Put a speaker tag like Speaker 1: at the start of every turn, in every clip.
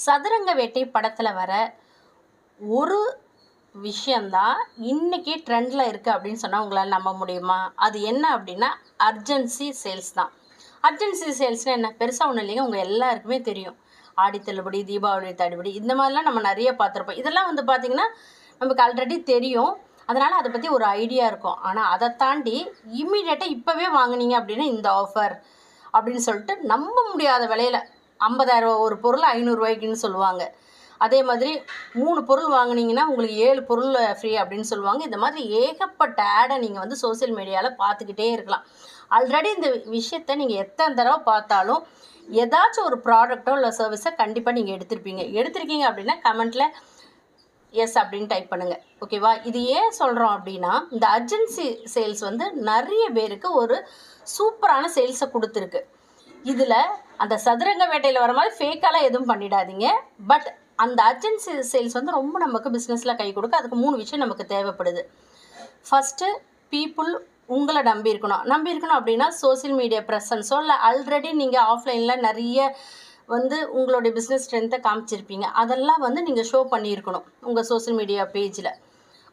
Speaker 1: சதுரங்க வேட்டை படத்தில் வர ஒரு விஷயந்தான் இன்றைக்கி ட்ரெண்டில் இருக்குது அப்படின்னு சொன்னால் உங்களால் நம்ப முடியுமா? அது என்ன அப்படின்னா அர்ஜென்சி சேல்ஸ் தான். அர்ஜென்சி சேல்ஸ்னால் என்ன? பெருசாக ஒன்றும் இல்லைங்க, உங்கள் எல்லாருக்குமே தெரியும். ஆடி தள்ளுபடி, தீபாவளி தள்ளுபடி, இந்த மாதிரிலாம் நம்ம நிறைய பார்த்துருப்போம். இதெல்லாம் வந்து பார்த்திங்கன்னா நமக்கு ஆல்ரெடி தெரியும், அதனால் அதை பற்றி ஒரு ஐடியா இருக்கும். ஆனால் அதை தாண்டி இம்மீடியட்டாக இப்போவே வாங்கினீங்க அப்படின்னா இந்த ஆஃபர் அப்படின்னு சொல்லிட்டு நம்ப முடியாத விலையில் 50,000 ஒரு பொருள் 500 ரூபாய்க்குன்னு சொல்லுவாங்க. அதே மாதிரி 3 பொருள் வாங்கினீங்கன்னா உங்களுக்கு 7 பொருள் ஃப்ரீ அப்படின்னு சொல்லுவாங்க. இந்த மாதிரி ஏகப்பட்ட ஆடை நீங்கள் வந்து சோசியல் மீடியாவில் பார்த்துக்கிட்டே இருக்கலாம். ஆல்ரெடி இந்த விஷயத்தை நீங்கள் எத்தனை தடவை பார்த்தாலும் ஏதாச்சும் ஒரு ப்ராடக்டோ இல்லை சர்வீஸை கண்டிப்பாக நீங்கள் எடுத்திருக்கீங்க அப்படின்னா கமெண்ட்டில் எஸ் அப்படின்னு டைப் பண்ணுங்கள். ஓகேவா? இது ஏன் சொல்கிறோம் அப்படின்னா இந்த அர்ஜென்சி சேல்ஸ் வந்து நிறைய பேருக்கு ஒரு சூப்பரான சேல்ஸை கொடுத்துருக்கு. இதில் அந்த சதுரங்க வேட்டையில் வர மாதிரி ஃபேக்காலாம் எதுவும் பண்ணிடாதீங்க. பட் அந்த அர்ஜென்சி சேல்ஸ் வந்து ரொம்ப நமக்கு பிஸ்னஸில் கை கொடுக்க. அதுக்கு 3 விஷயம் நமக்கு தேவைப்படுது. ஃபஸ்ட்டு, பீப்புள் உங்களை நம்பி இருக்கணும் அப்படின்னா சோசியல் மீடியா ப்ரெசன்ஸோ இல்லை ஆல்ரெடி நீங்கள் ஆஃப்லைனில் நிறைய வந்து உங்களுடைய பிஸ்னஸ் ஸ்ட்ரென்த்தை காமிச்சிருப்பீங்க. அதெல்லாம் வந்து நீங்கள் ஷோ பண்ணியிருக்கணும் உங்கள் சோசியல் மீடியா பேஜில்.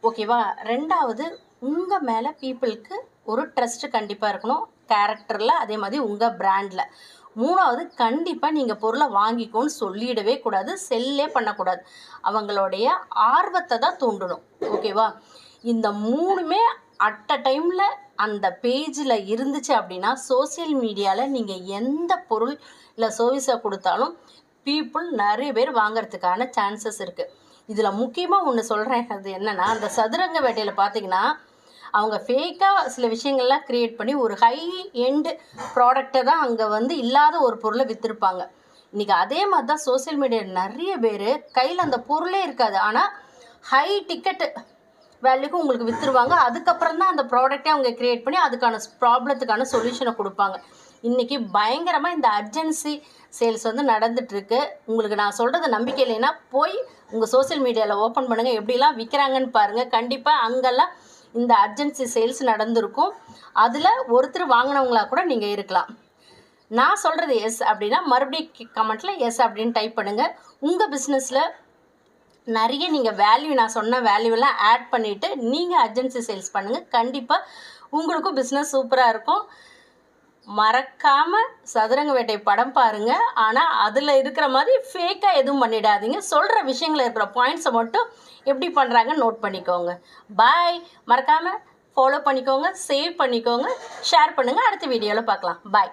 Speaker 1: ஓகேவா? 2வது, உங்கள் மேலே பீப்புளுக்கு ஒரு ட்ரஸ்ட்டு கண்டிப்பாக இருக்கணும், கேரக்டரில், அதே மாதிரி உங்கள் பிராண்டில். 3வது, கண்டிப்பாக நீங்கள் பொருளை வாங்கிக்கோன்னு சொல்லிடவே கூடாது, செல்லே பண்ணக்கூடாது. அவங்களுடைய ஆர்வத்தை தான் தூண்டணும். ஓகேவா? இந்த 3மே அட் அ டைமில் அந்த பேஜில் இருந்துச்சு அப்படின்னா சோசியல் மீடியாவில் நீங்கள் எந்த பொருள் இல்லை சர்வீஸை கொடுத்தாலும் பீப்புள் நிறைய பேர் வாங்கிறதுக்கான சான்சஸ் இருக்குது. இதில் முக்கியமாக ஒன்று சொல்கிறேன், அது என்னென்னா அந்த சதுரங்க வேட்டையில் பார்த்திங்கன்னா அவங்க ஃபேக்காக சில விஷயங்கள்லாம் க்ரியேட் பண்ணி ஒரு ஹை எண்டு ப்ராடக்டை தான் அங்கே வந்து இல்லாத ஒரு பொருளை விற்றுருப்பாங்க. இன்றைக்கி அதே மாதிரி தான் சோசியல் மீடியாவில் நிறைய பேர் கையில் அந்த பொருளே இருக்காது, ஆனால் ஹை டிக்கெட்டு வேல்யூக்கு உங்களுக்கு விற்றுருவாங்க. அதுக்கப்புறம் தான் அந்த ப்ராடக்டே அவங்க க்ரியேட் பண்ணி அதுக்கான ப்ராப்ளத்துக்கான சொல்யூஷனை கொடுப்பாங்க. இன்றைக்கி பயங்கரமாக இந்த அர்ஜென்சி சேல்ஸ் வந்து நடந்துகிட்ருக்கு. உங்களுக்கு நான் சொல்கிறது நம்பிக்கை இல்லைன்னா போய் உங்கள் சோசியல் மீடியாவில் ஓப்பன் பண்ணுங்கள், எப்படிலாம் விற்கிறாங்கன்னு பாருங்கள். கண்டிப்பாக அங்கெல்லாம் இந்த அர்ஜென்சி சேல்ஸ் நடந்திருக்கும். அதில் ஒருத்தர் வாங்கினவங்களா கூட நீங்கள் இருக்கலாம். நான் சொல்கிறது எஸ் அப்படின்னா மறுபடியும் கமெண்ட்டில் எஸ் அப்படின்னு டைப் பண்ணுங்கள். உங்கள் பிஸ்னஸில் நிறைய நீங்கள் வேல்யூ, நான் சொன்ன வேல்யூவெல்லாம் ஆட் பண்ணிவிட்டு நீங்கள் அர்ஜென்சி சேல்ஸ் பண்ணுங்கள். கண்டிப்பாக உங்களுக்கும் பிஸ்னஸ் சூப்பராக இருக்கும். மறக்காமல் சதுரங்க வேட்டை படம் பாருங்கள், ஆனால் அதில் இருக்கிற மாதிரி ஃபேக்காக எதுவும் பண்ணிடாதீங்க. சொல்கிற விஷயங்களில் இருக்கிற பாயிண்ட்ஸை மட்டும் எப்படி பண்ணுறாங்கன்னு நோட் பண்ணிக்கோங்க. பாய். மறக்காமல் ஃபாலோ பண்ணிக்கோங்க, சேவ் பண்ணிக்கோங்க, ஷேர் பண்ணுங்கள். அடுத்த வீடியோவில் பார்க்கலாம். பாய்.